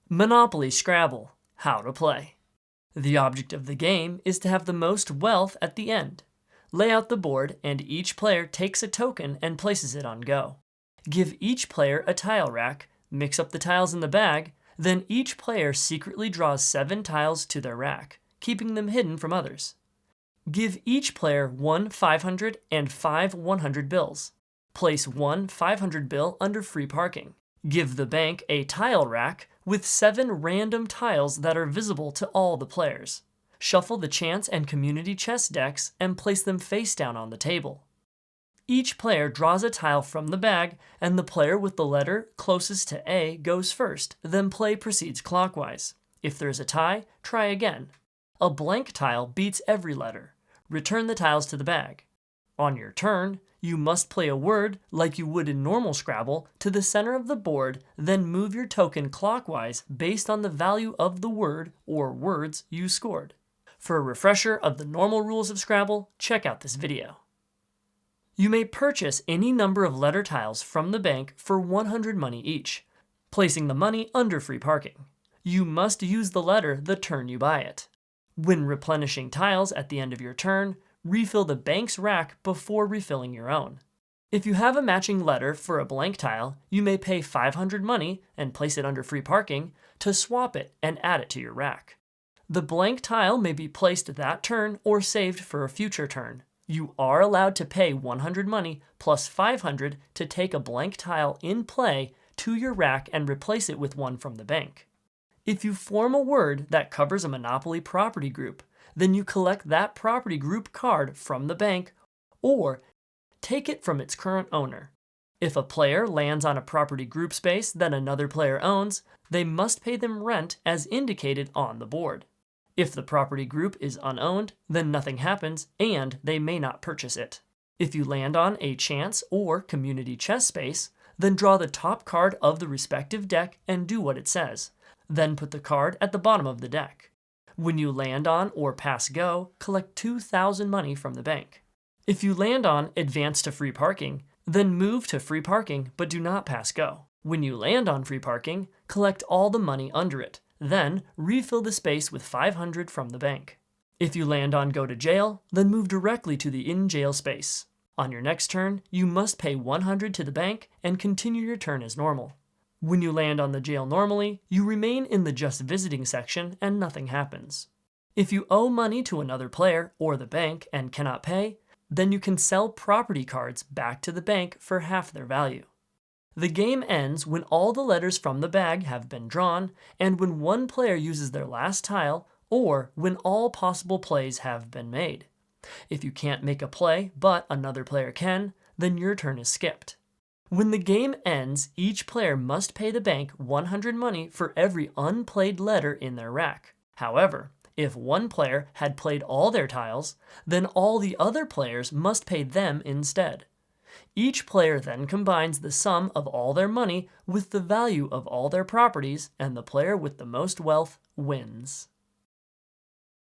Monopoly Scrabble. How to play. The object of the game is to have the most wealth at the end. Lay out the board and each player takes a token and places it on go. Give each player a tile rack, mix up the tiles in the bag, then each player secretly draws 7 tiles to their rack, keeping them hidden from others. Give each player 1 500 and 5 100 bills. Place 1 500 bill under free parking. Give the bank a tile rack with 7 random tiles that are visible to all the players. Shuffle the chance and community chess decks and place them face down on the table. Each player draws a tile from the bag, and the player with the letter closest to A goes first, then play proceeds clockwise. If there's a tie, try again. A blank tile beats every letter. Return the tiles to the bag. On your turn, you must play a word, like you would in normal Scrabble, to the center of the board, then move your token clockwise based on the value of the word or words you scored. For a refresher of the normal rules of Scrabble, check out this video. You may purchase any number of letter tiles from the bank for 100 money each, placing the money under free parking. You must use the letter the turn you buy it. When replenishing tiles at the end of your turn, refill the bank's rack before refilling your own. If you have a matching letter for a blank tile, you may pay 500 money and place it under free parking to swap it and add it to your rack. The blank tile may be placed that turn or saved for a future turn. You are allowed to pay 100 money plus 500 to take a blank tile in play to your rack and replace it with one from the bank. If you form a word that covers a Monopoly property group, then you collect that property group card from the bank or take it from its current owner. If a player lands on a property group space that another player owns, they must pay them rent as indicated on the board. If the property group is unowned, then nothing happens and they may not purchase it. If you land on a chance or community chess space, then draw the top card of the respective deck and do what it says. Then put the card at the bottom of the deck. When you land on or pass go, collect 2,000 money from the bank. If you land on advance to free parking, then move to free parking but do not pass go. When you land on free parking, collect all the money under it. Then refill the space with 500 from the bank. If you land on go to jail, then move directly to the in jail space. On your next turn, you must pay 100 to the bank and continue your turn as normal. When you land on the jail normally, you remain in the just visiting section and nothing happens. If you owe money to another player or the bank and cannot pay, then you can sell property cards back to the bank for half their value. The game ends when all the letters from the bag have been drawn and when one player uses their last tile or when all possible plays have been made. If you can't make a play but another player can, then your turn is skipped. When the game ends, each player must pay the bank 100 money for every unplayed letter in their rack. However, if one player had played all their tiles, then all the other players must pay them instead. Each player then combines the sum of all their money with the value of all their properties, and the player with the most wealth wins.